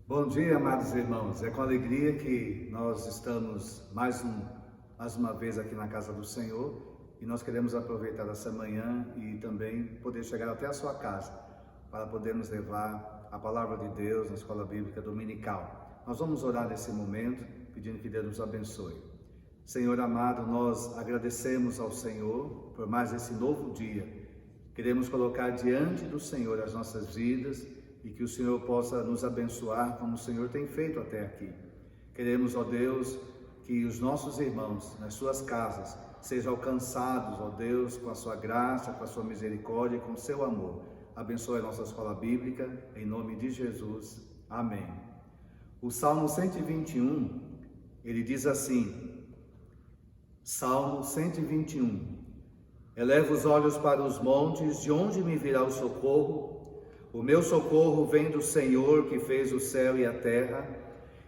Bom dia, amados irmãos. É com alegria que nós estamos mais uma vez aqui na casa do Senhor e nós queremos aproveitar essa manhã e também poder chegar até a sua casa para podermos levar a palavra de Deus na escola bíblica dominical. Nós vamos orar nesse momento pedindo que Deus nos abençoe. Senhor amado, nós agradecemos ao Senhor por mais esse novo dia. Queremos colocar diante do Senhor as nossas vidas e que o Senhor possa nos abençoar como o Senhor tem feito até aqui. Queremos, ó Deus, que os nossos irmãos nas suas casas sejam alcançados, ó Deus, com a sua graça, com a sua misericórdia e com o seu amor. Abençoe a nossa escola bíblica, em nome de Jesus. Amém. O Salmo 121, ele diz assim, Salmo 121, eleva os olhos para os montes, de onde me virá o socorro? O meu socorro vem do Senhor que fez o céu e a terra,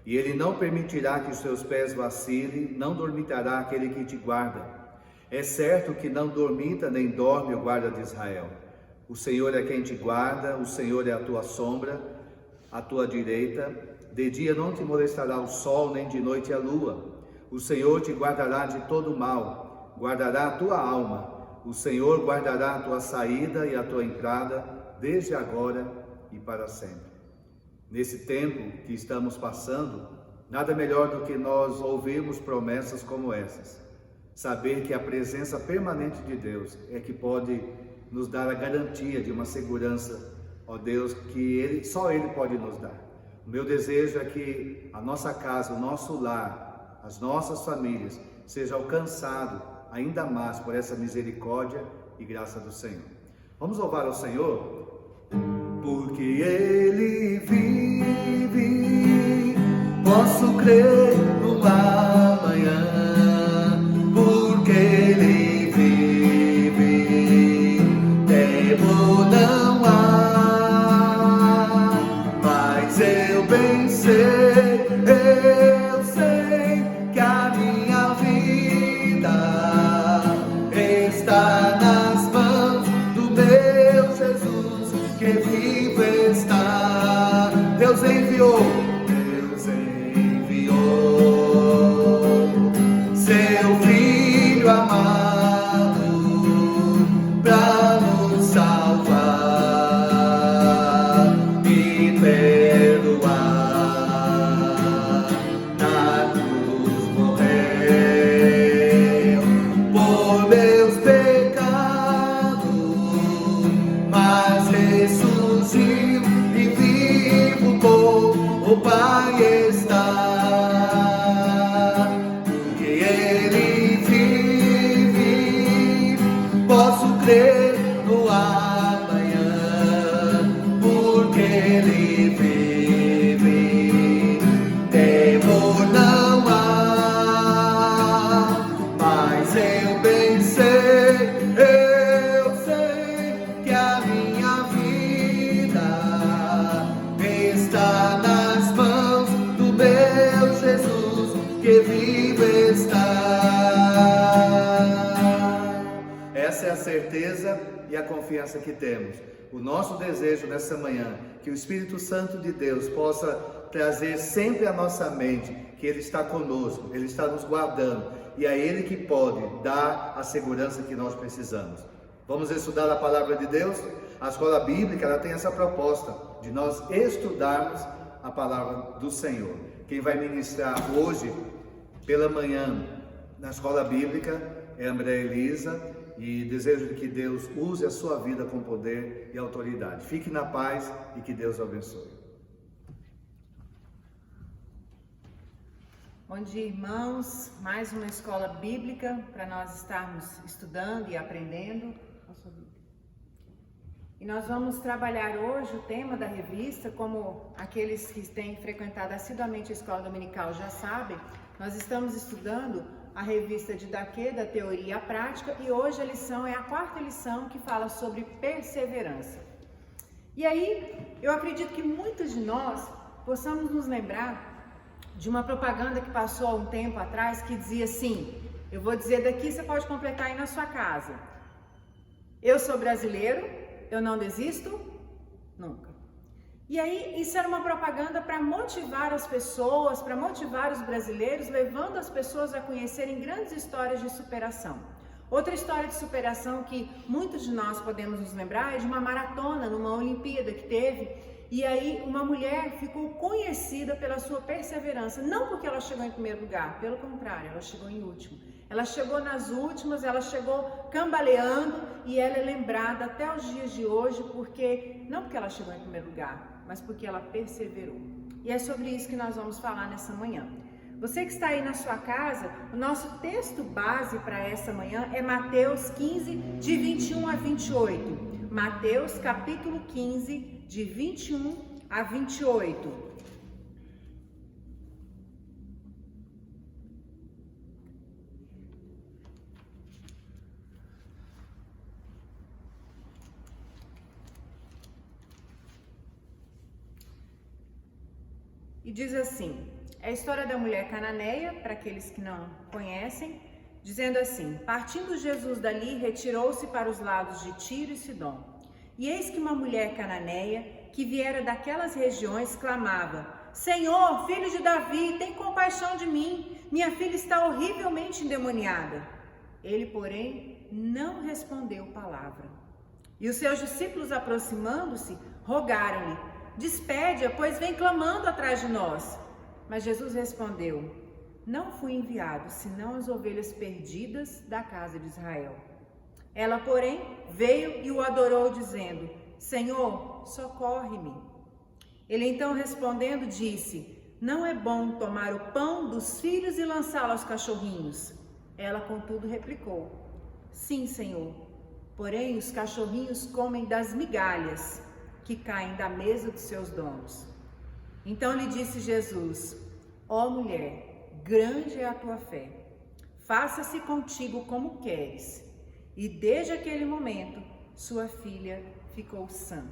e Ele não permitirá que os seus pés vacilem, não dormitará aquele que te guarda. É certo que não dormita nem dorme o guarda de Israel. O Senhor é quem te guarda, o Senhor é a tua sombra, à tua direita. De dia não te molestará o sol, nem de noite a lua. O Senhor te guardará de todo mal, guardará a tua alma. O Senhor guardará a tua saída e a tua entrada, desde agora e para sempre. Nesse tempo que estamos passando, nada melhor do que nós ouvirmos promessas como essas. Saber que a presença permanente de Deus é que pode nos dar a garantia de uma segurança, ó Deus, que só Ele pode nos dar. O meu desejo é que a nossa casa, o nosso lar, as nossas famílias sejam alcançados ainda mais por essa misericórdia e graça do Senhor. Vamos louvar ao Senhor? Porque Ele vive, posso crer no amanhã. Porque Ele vive, temor não há. Mas eu bem sei, eu sei que a minha vida está nas mãos do meu Jesus, que vivo está. Deus enviou seu Filho amado para nos salvar e perdoar. Na cruz morreu por meus pecados, mas ressuscitou e vivo por o Pai está. Porque Ele vive, posso crer no amanhã. Porque Ele vive, temor não há. Mas eu bem sei, eu sei que a minha vida está nas mãos do meu Jesus, que vivo está. Essa é a certeza e a confiança que temos. O nosso desejo nessa manhã, que o Espírito Santo de Deus possa trazer sempre à nossa mente que Ele está conosco, Ele está nos guardando, e é Ele que pode dar a segurança que nós precisamos. Vamos estudar a palavra de Deus? A escola bíblica, ela tem essa proposta de nós estudarmos a palavra do Senhor. Quem vai ministrar hoje pela manhã na escola bíblica é André Elisa, e desejo que Deus use a sua vida com poder e autoridade. Fique na paz e que Deus o abençoe. Bom dia, irmãos. Mais uma escola bíblica para nós estarmos estudando e aprendendo. E nós vamos trabalhar hoje o tema da revista, como aqueles que têm frequentado assiduamente a escola dominical já sabem, nós estamos estudando a revista Didaquê, da teoria à prática, e hoje a lição é a 4ª lição, que fala sobre perseverança. E aí, eu acredito que muitos de nós possamos nos lembrar de uma propaganda que passou há um tempo atrás, que dizia assim, eu vou dizer daqui, você pode completar aí na sua casa. Eu sou brasileiro, eu não desisto nunca. E aí, isso era uma propaganda para motivar as pessoas, para motivar os brasileiros, levando as pessoas a conhecerem grandes histórias de superação. Outra história de superação que muitos de nós podemos nos lembrar é de uma maratona, numa Olimpíada que teve, e aí uma mulher ficou conhecida pela sua perseverança, não porque ela chegou em primeiro lugar, pelo contrário, ela chegou em último. Ela chegou nas últimas, ela chegou cambaleando e ela é lembrada até os dias de hoje, não porque ela chegou em primeiro lugar, mas porque ela perseverou. E é sobre isso que nós vamos falar nessa manhã. Você que está aí na sua casa, o nosso texto base para essa manhã é Mateus 15, de 21 a 28. Mateus capítulo 15, de 21 a 28. E diz assim, é a história da mulher cananeia, para aqueles que não conhecem, dizendo assim: partindo Jesus dali, retirou-se para os lados de Tiro e Sidom. E eis que uma mulher cananeia, que viera daquelas regiões, clamava: Senhor, filho de Davi, tem compaixão de mim, minha filha está horrivelmente endemoniada. Ele, porém, não respondeu palavra. E os seus discípulos, aproximando-se, rogaram-lhe: despede-a, pois vem clamando atrás de nós. Mas Jesus respondeu: não fui enviado, senão as ovelhas perdidas da casa de Israel. Ela, porém, veio e o adorou, dizendo: Senhor, socorre-me. Ele então respondendo disse: não é bom tomar o pão dos filhos e lançá-lo aos cachorrinhos. Ela, contudo, replicou: sim, Senhor, porém os cachorrinhos comem das migalhas que caem da mesa dos seus donos. Então lhe disse Jesus: ó mulher, grande é a tua fé, faça-se contigo como queres. E desde aquele momento, sua filha ficou sã.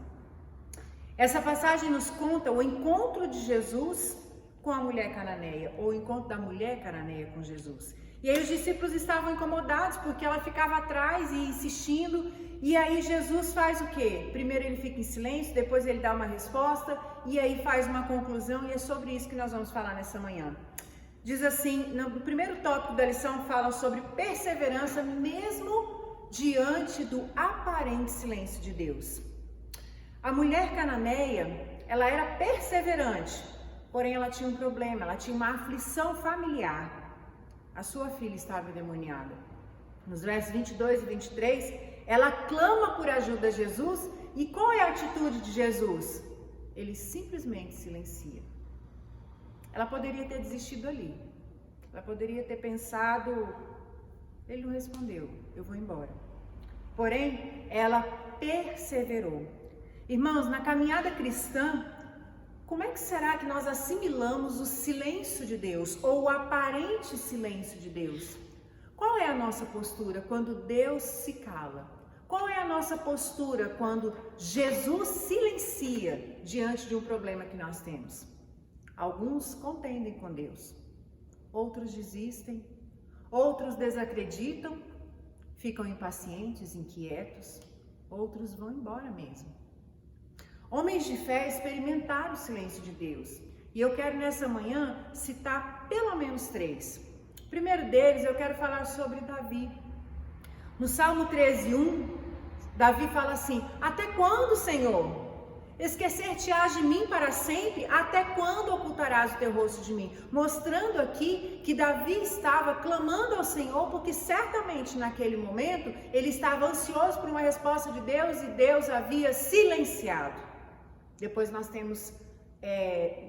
Essa passagem nos conta o encontro de Jesus com a mulher cananeia, ou o encontro da mulher cananeia com Jesus. E aí os discípulos estavam incomodados porque ela ficava atrás e insistindo. E aí Jesus faz o quê? Primeiro ele fica em silêncio, depois ele dá uma resposta e aí faz uma conclusão, e é sobre isso que nós vamos falar nessa manhã. Diz assim, no primeiro tópico da lição fala sobre perseverança mesmo diante do aparente silêncio de Deus. A mulher cananeia, ela era perseverante, porém ela tinha um problema, ela tinha uma aflição familiar. A sua filha estava endemoniada. Nos versos 22 e 23, ela clama por ajuda a Jesus, e qual é a atitude de Jesus? Ele simplesmente silencia. Ela poderia ter desistido ali. Ela poderia ter pensado: ele não respondeu, eu vou embora. Porém, ela perseverou. Irmãos, na caminhada cristã, como é que será que nós assimilamos o silêncio de Deus, ou o aparente silêncio de Deus? Qual é a nossa postura quando Deus se cala? Qual é a nossa postura quando Jesus silencia diante de um problema que nós temos? Alguns contendem com Deus, outros desistem, outros desacreditam, ficam impacientes, inquietos, outros vão embora mesmo. Homens de fé experimentaram o silêncio de Deus, e eu quero nessa manhã citar pelo menos 3. O primeiro deles eu quero falar sobre Davi. No Salmo 13:1, Davi fala assim: até quando, Senhor? Esquecer-te-ás de mim para sempre? Até quando ocultarás o teu rosto de mim? Mostrando aqui que Davi estava clamando ao Senhor, porque certamente naquele momento ele estava ansioso por uma resposta de Deus e Deus havia silenciado. Depois nós temos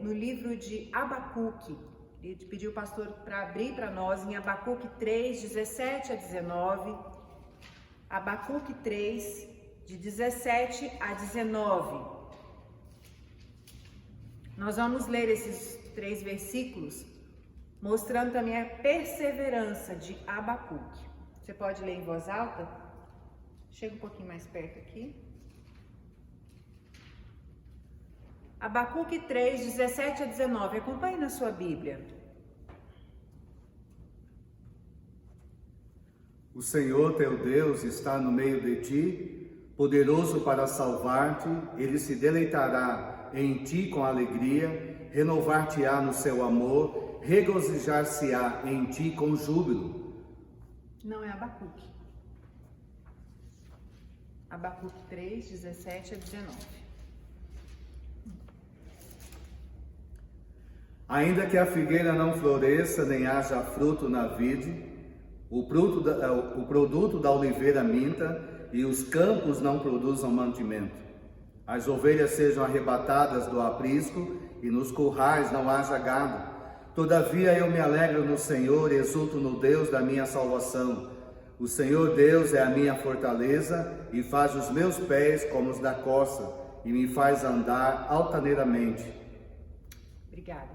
no livro de Abacuque, ele pediu o pastor para abrir para nós em Abacuque 3, 17 a 19. Abacuque 3, de 17 a 19. Nós vamos ler esses 3 versículos, mostrando também a perseverança de Abacuque. Você pode ler em voz alta? Chega um pouquinho mais perto aqui. Abacuque 3, 17 a 19. Acompanhe na sua Bíblia. O Senhor teu Deus está no meio de ti, poderoso para salvar-te. Ele se deleitará em ti com alegria, renovar-te-á no seu amor, regozijar-se-á em ti com júbilo. Não é Abacuque. Abacuque 3, 17 a 19. Ainda que a figueira não floresça, nem haja fruto na vide, o produto da oliveira minta, e os campos não produzam mantimento. As ovelhas sejam arrebatadas do aprisco, e nos currais não haja gado. Todavia eu me alegro no Senhor e exulto no Deus da minha salvação. O Senhor Deus é a minha fortaleza, e faz os meus pés como os da corça, e me faz andar altaneiramente. Obrigada.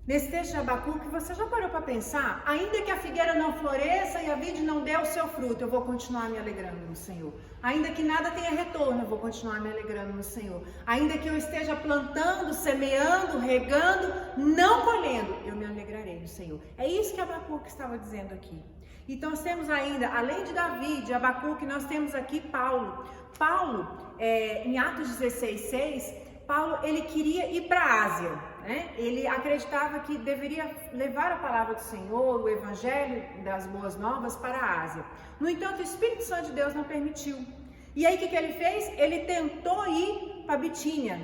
Nesse texto de Abacuque, você já parou para pensar? Ainda que a figueira não floresça e a vide não dê o seu fruto, eu vou continuar me alegrando no Senhor. Ainda que nada tenha retorno, eu vou continuar me alegrando no Senhor. Ainda que eu esteja plantando, semeando, regando, não colhendo, eu me alegrarei no Senhor. É isso que Abacuque estava dizendo aqui. Então nós temos ainda, além de Davi, de Abacuque, nós temos aqui Paulo. Paulo, em Atos 16:6, Paulo, ele queria ir para a Ásia. Ele acreditava que deveria levar a palavra do Senhor, o evangelho das boas novas para a Ásia. No entanto, o Espírito Santo de Deus não permitiu. E aí o que ele fez? Ele tentou ir para Bitínia,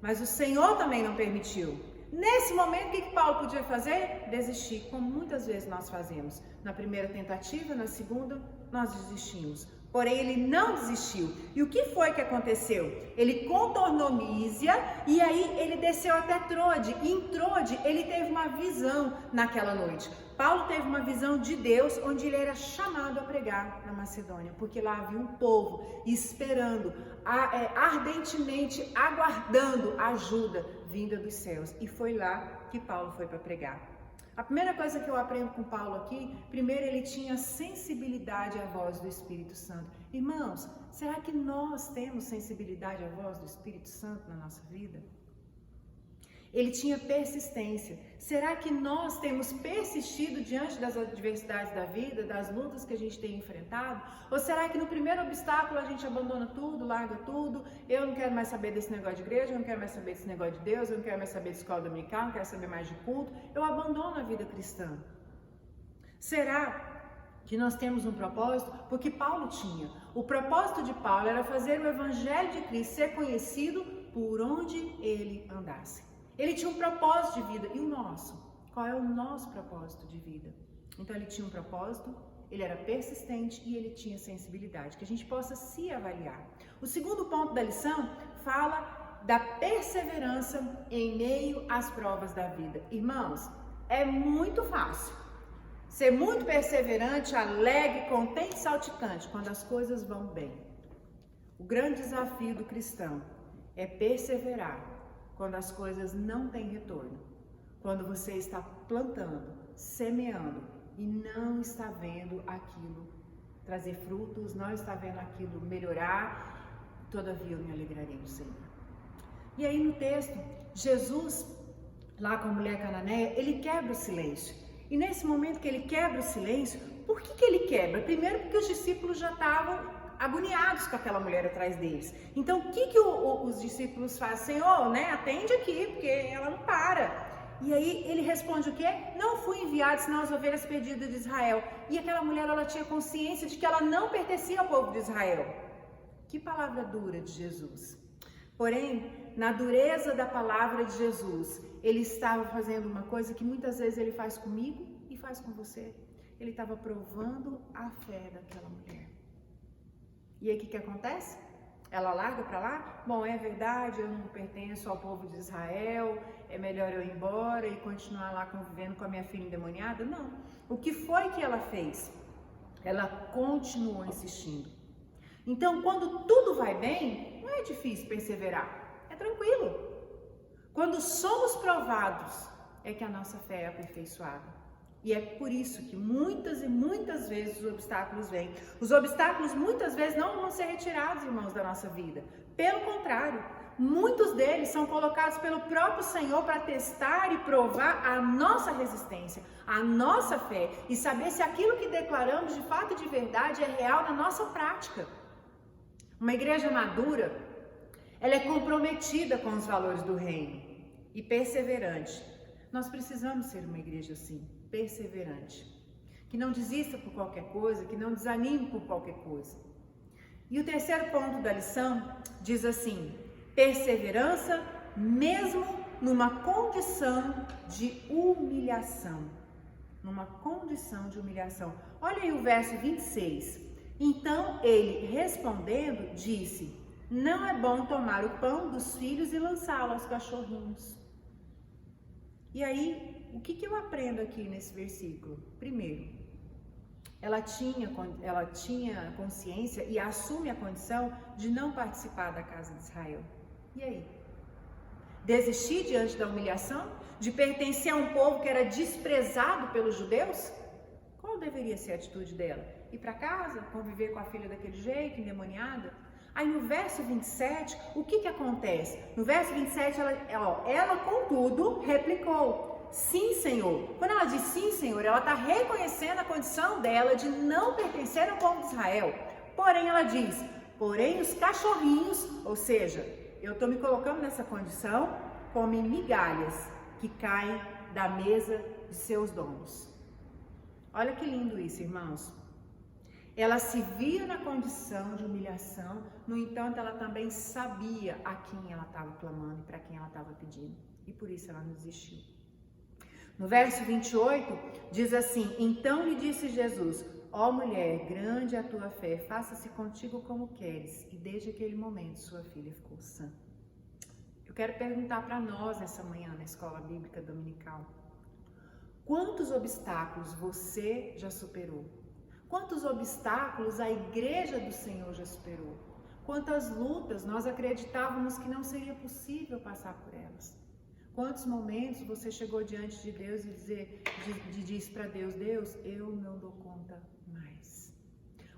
mas o Senhor também não permitiu. Nesse momento, o que Paulo podia fazer? Desistir, como muitas vezes nós fazemos. Na primeira tentativa, na segunda, nós desistimos. Porém, ele não desistiu. E o que foi que aconteceu? Ele contornou Mísia e aí ele desceu até Trode. E em Trode, ele teve uma visão naquela noite. Paulo teve uma visão de Deus, onde ele era chamado a pregar na Macedônia. Porque lá havia um povo esperando, ardentemente aguardando ajuda vinda dos céus. E foi lá que Paulo foi para pregar. A primeira coisa que eu aprendo com Paulo aqui, primeiro ele tinha sensibilidade à voz do Espírito Santo. Irmãos, será que nós temos sensibilidade à voz do Espírito Santo na nossa vida? Ele tinha persistência. Será que nós temos persistido diante das adversidades da vida, das lutas que a gente tem enfrentado? Ou será que no primeiro obstáculo a gente abandona tudo, larga tudo? Eu não quero mais saber desse negócio de igreja, eu não quero mais saber desse negócio de Deus, eu não quero mais saber de escola dominical, não quero saber mais de culto. Eu abandono a vida cristã. Será que nós temos um propósito? Porque Paulo tinha. O propósito de Paulo era fazer o evangelho de Cristo ser conhecido por onde ele andasse. Ele tinha um propósito de vida. E o nosso? Qual é o nosso propósito de vida? Então ele tinha um propósito, ele era persistente e ele tinha sensibilidade. Que a gente possa se avaliar. O segundo ponto da lição fala da perseverança em meio às provas da vida. Irmãos, é muito fácil ser muito perseverante, alegre, contente e saltitante quando as coisas vão bem. O grande desafio do cristão é perseverar quando as coisas não têm retorno, quando você está plantando, semeando e não está vendo aquilo trazer frutos, não está vendo aquilo melhorar, todavia eu me alegrarei no Senhor. E aí no texto, Jesus, lá com a mulher cananeia, ele quebra o silêncio. E nesse momento que ele quebra o silêncio, por que ele quebra? Primeiro porque os discípulos já estavam agoniados com aquela mulher atrás deles. Então, o que os discípulos fazem? Senhor, atende aqui, porque ela não para. E aí, ele responde o quê? Não fui enviado, senão as ovelhas perdidas de Israel. E aquela mulher, ela tinha consciência de que ela não pertencia ao povo de Israel. Que palavra dura de Jesus. Porém, na dureza da palavra de Jesus, ele estava fazendo uma coisa que muitas vezes ele faz comigo e faz com você. Ele estava provando a fé daquela mulher. E aí o que acontece? Ela larga para lá? Bom, é verdade, eu não pertenço ao povo de Israel, é melhor eu ir embora e continuar lá convivendo com a minha filha endemoniada? Não. O que foi que ela fez? Ela continuou insistindo. Então, quando tudo vai bem, não é difícil perseverar, é tranquilo. Quando somos provados, é que a nossa fé é aperfeiçoada. E é por isso que muitas e muitas vezes os obstáculos vêm. Os obstáculos muitas vezes não vão ser retirados, irmãos, da nossa vida. Pelo contrário, muitos deles são colocados pelo próprio Senhor para testar e provar a nossa resistência, a nossa fé e saber se aquilo que declaramos de fato e de verdade é real na nossa prática. Uma igreja madura, Ela é comprometida com os valores do reino e perseverante. Nós precisamos ser uma igreja assim, perseverante, que não desista por qualquer coisa, que não desanime por qualquer coisa. E o terceiro ponto da lição diz assim: perseverança mesmo numa condição de humilhação. Numa condição de humilhação. Olha aí o verso 26. Então ele, respondendo, disse: não é bom tomar o pão dos filhos e lançá-lo aos cachorrinhos. E aí, o que eu aprendo aqui nesse versículo? Primeiro, ela tinha consciência e assume a condição de não participar da casa de Israel. E aí? Desistir diante da humilhação? De pertencer a um povo que era desprezado pelos judeus? Qual deveria ser a atitude dela? Ir para casa, conviver com a filha daquele jeito, endemoniada? Aí no verso 27, o que acontece? No verso 27, ela contudo replicou: sim, Senhor. Quando ela diz sim, Senhor, ela está reconhecendo a condição dela de não pertencer ao povo de Israel. Porém, ela diz: porém os cachorrinhos, ou seja, eu estou me colocando nessa condição, comem migalhas que caem da mesa de seus donos. Olha que lindo isso, irmãos. Ela se via na condição de humilhação, no entanto, ela também sabia a quem ela estava clamando e para quem ela estava pedindo. E por isso ela não desistiu. No verso 28, diz assim: então lhe disse Jesus: ó mulher, grande é a tua fé, faça-se contigo como queres. E desde aquele momento sua filha ficou sã. Eu quero perguntar para nós nessa manhã na escola bíblica dominical: quantos obstáculos você já superou? Quantos obstáculos a igreja do Senhor já superou? Quantas lutas nós acreditávamos que não seria possível passar por elas? Quantos momentos você chegou diante de Deus e disse para Deus: Deus, eu não dou conta mais.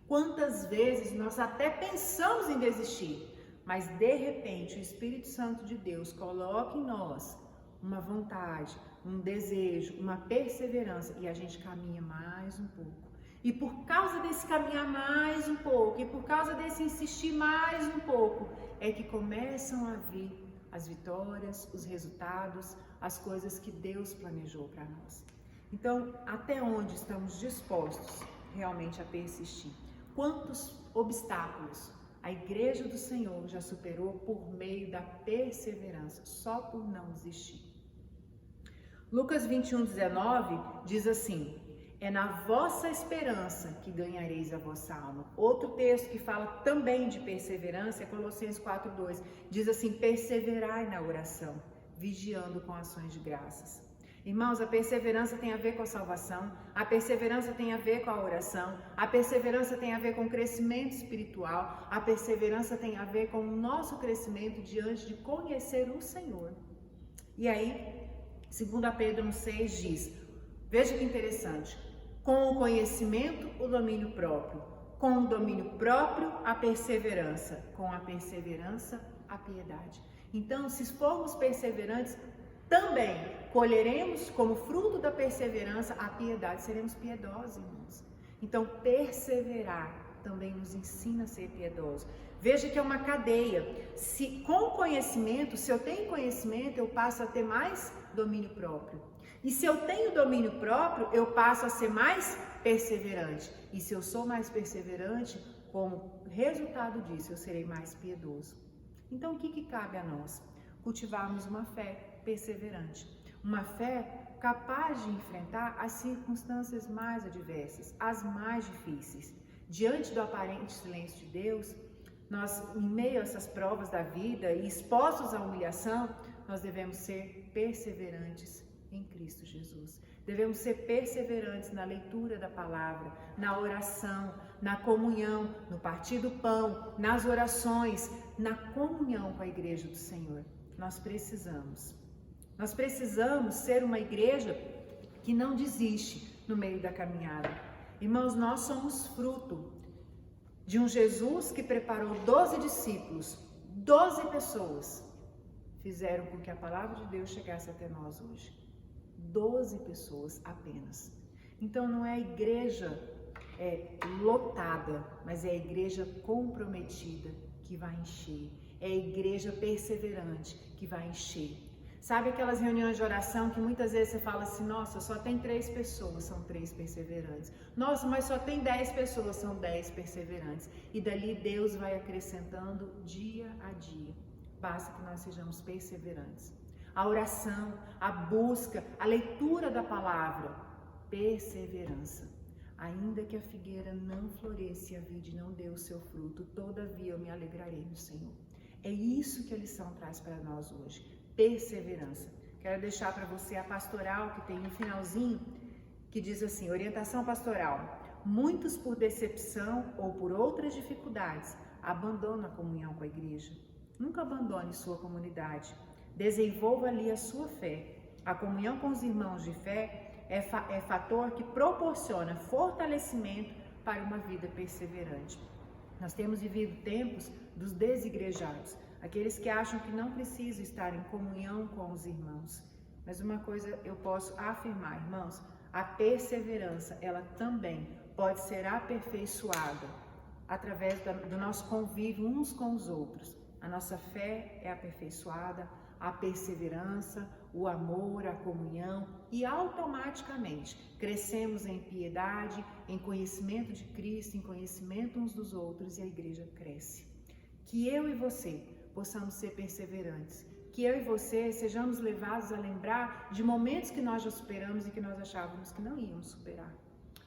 Quantas vezes nós até pensamos em desistir, mas de repente o Espírito Santo de Deus coloca em nós uma vontade, um desejo, uma perseverança e a gente caminha mais um pouco. E por causa desse caminhar mais um pouco, e por causa desse insistir mais um pouco, é que começam a vir as vitórias, os resultados, as coisas que Deus planejou para nós. Então, até onde estamos dispostos realmente a persistir? Quantos obstáculos a igreja do Senhor já superou por meio da perseverança, só por não desistir? Lucas 21:19 diz assim: é na vossa esperança que ganhareis a vossa alma. Outro texto que fala também de perseverança é Colossenses 4:2. Diz assim: perseverai na oração, vigiando com ações de graças. Irmãos, a perseverança tem a ver com a salvação, a perseverança tem a ver com a oração, a perseverança tem a ver com o crescimento espiritual, a perseverança tem a ver com o nosso crescimento diante de conhecer o Senhor. E aí, 2 Pedro 1:6 diz, veja que interessante: com o conhecimento, o domínio próprio. Com o domínio próprio, a perseverança. Com a perseverança, a piedade. Então, se formos perseverantes, também colheremos como fruto da perseverança a piedade. Seremos piedosos, irmãos. Então, perseverar também nos ensina a ser piedosos. Veja que é uma cadeia. Se com conhecimento, se eu tenho conhecimento, eu passo a ter mais domínio próprio. E se eu tenho domínio próprio, eu passo a ser mais perseverante. E se eu sou mais perseverante, como resultado disso, eu serei mais piedoso. Então, o que cabe a nós? Cultivarmos uma fé perseverante. Uma fé capaz de enfrentar as circunstâncias mais adversas, as mais difíceis. Diante do aparente silêncio de Deus, nós, em meio a essas provas da vida e expostos à humilhação, nós devemos ser perseverantes em Cristo Jesus. Devemos ser perseverantes na leitura da palavra, na oração, na comunhão, no partir do pão, nas orações, na comunhão com a igreja do Senhor. Nós precisamos ser uma igreja que não desiste no meio da caminhada. Irmãos, nós somos fruto de um Jesus que preparou 12 discípulos, 12 pessoas fizeram com que a palavra de Deus chegasse até nós hoje. 12 pessoas apenas. Então não é a igreja lotada, mas é a igreja comprometida que vai encher. É a igreja perseverante que vai encher. Sabe aquelas reuniões de oração que muitas vezes você fala assim, nossa, só tem 3 pessoas, são 3 perseverantes. Nossa, mas só tem 10 pessoas, são 10 perseverantes. E dali Deus vai acrescentando dia a dia. Basta que nós sejamos perseverantes. A oração, a busca, a leitura da palavra, perseverança. Ainda que a figueira não floresça e a vide não dê o seu fruto, todavia eu me alegrarei no Senhor. É isso que a lição traz para nós hoje. Perseverança. Quero deixar para você a pastoral que tem um finalzinho que diz assim, orientação pastoral. Muitos por decepção ou por outras dificuldades abandonam a comunhão com a igreja. Nunca abandone sua comunidade. Desenvolva ali a sua fé. A comunhão com os irmãos de fé é fator que proporciona fortalecimento para uma vida perseverante. Nós temos vivido tempos dos desigrejados. Aqueles que acham que não precisam estar em comunhão com os irmãos. Mas uma coisa eu posso afirmar, irmãos, a perseverança, ela também pode ser aperfeiçoada através do nosso convívio uns com os outros. A nossa fé é aperfeiçoada, a perseverança, o amor, a comunhão e automaticamente crescemos em piedade, em conhecimento de Cristo, em conhecimento uns dos outros e a igreja cresce. Que eu e você possamos ser perseverantes, que eu e você sejamos levados a lembrar de momentos que nós já superamos e que nós achávamos que não íamos superar.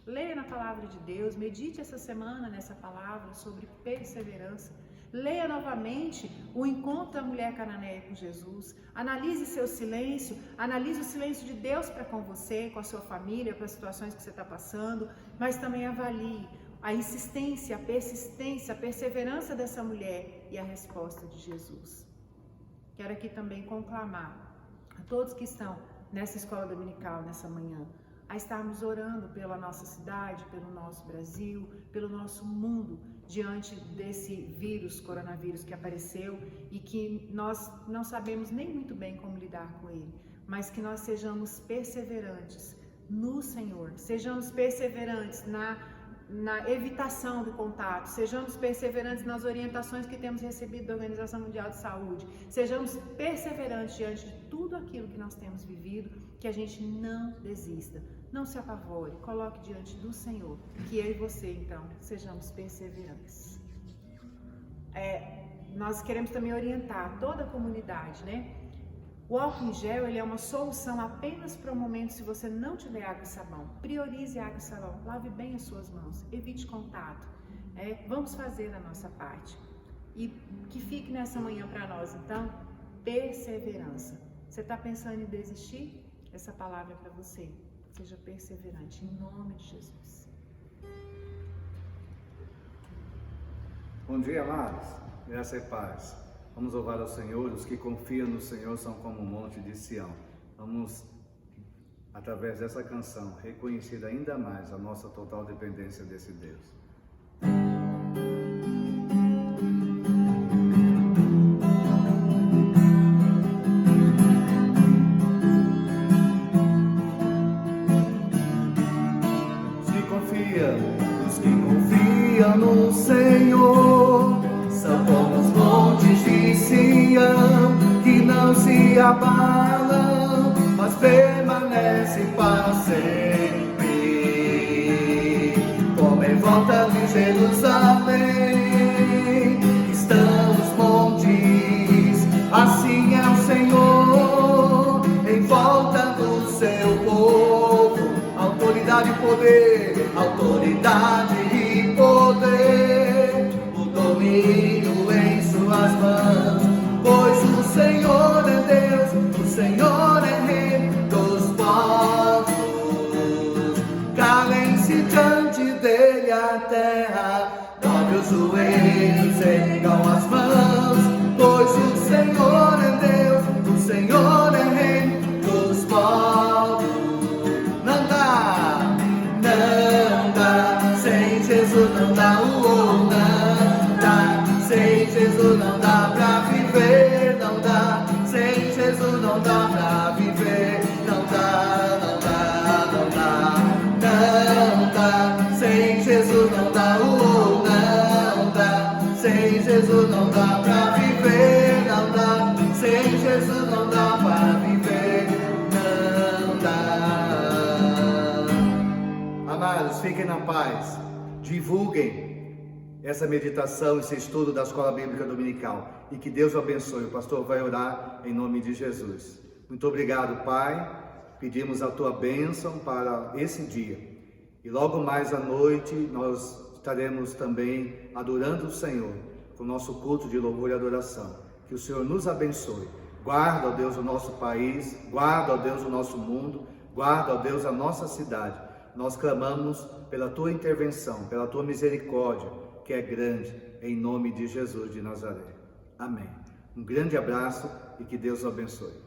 Leia na palavra de Deus, medite essa semana nessa palavra sobre perseverança. Leia novamente o encontro da mulher cananeia com Jesus. Analise seu silêncio, analise o silêncio de Deus para com você, com a sua família, com as situações que você está passando, mas também avalie a insistência, a persistência, a perseverança dessa mulher e a resposta de Jesus. Quero aqui também conclamar a todos que estão nessa escola dominical nessa manhã, a estarmos orando pela nossa cidade, pelo nosso Brasil, pelo nosso mundo, diante desse vírus, coronavírus que apareceu e que nós não sabemos nem muito bem como lidar com ele, mas que nós sejamos perseverantes no Senhor, sejamos perseverantes na evitação do contato, sejamos perseverantes nas orientações que temos recebido da Organização Mundial de Saúde, sejamos perseverantes diante de tudo aquilo que nós temos vivido, que a gente não desista, não se apavore, coloque diante do Senhor, que eu e você então sejamos perseverantes. Nós queremos também orientar toda a comunidade, né? O álcool em gel, ele é uma solução apenas para o momento se você não tiver água e sabão. Priorize água e sabão, lave bem as suas mãos, evite contato. Vamos fazer a nossa parte. E que fique nessa manhã para nós, então, perseverança. Você está pensando em desistir? Essa palavra é para você. Seja perseverante, em nome de Jesus. Bom dia, amados. Graça e paz. Vamos louvar ao Senhor. Os que confiam no Senhor são como o monte de Sião. Vamos, através dessa canção, reconhecer ainda mais a nossa total dependência desse Deus. Os que confiam no Senhor são como os montes de Sião, que não se abalam, mas permanecem para sempre. Como em volta de Jerusalém estão os montes, assim é o Senhor em volta do seu povo. Autoridade e poder, autoridade e poder, o domínio em suas mãos, pois o Senhor é Deus, o Senhor é Rei dos povos. Calem-se diante dele a terra, dobre os joelhos, ergam as mãos, pois o Senhor é Deus, o Senhor é Rei dos povos. Não dá, sem Jesus não dá, não dá, sem Jesus não dá pra viver, não dá, sem Jesus não dá pra viver, não dá, sem Jesus não dá, não dá, sem Jesus não dá pra viver. fiquem na paz. Divulguem essa meditação, esse estudo da Escola Bíblica Dominical. E que Deus o abençoe. O pastor vai orar em nome de Jesus. Muito obrigado, Pai. Pedimos a tua bênção para esse dia. E logo mais à noite nós estaremos também adorando o Senhor com o nosso culto de louvor e adoração. Que o Senhor nos abençoe. Guarda, ó Deus, o nosso país. Guarda, ó Deus, o nosso mundo. Guarda, ó Deus, a nossa cidade. Nós clamamos pela tua intervenção, pela tua misericórdia, que é grande, em nome de Jesus de Nazaré. Amém. Um grande abraço e que Deus o abençoe.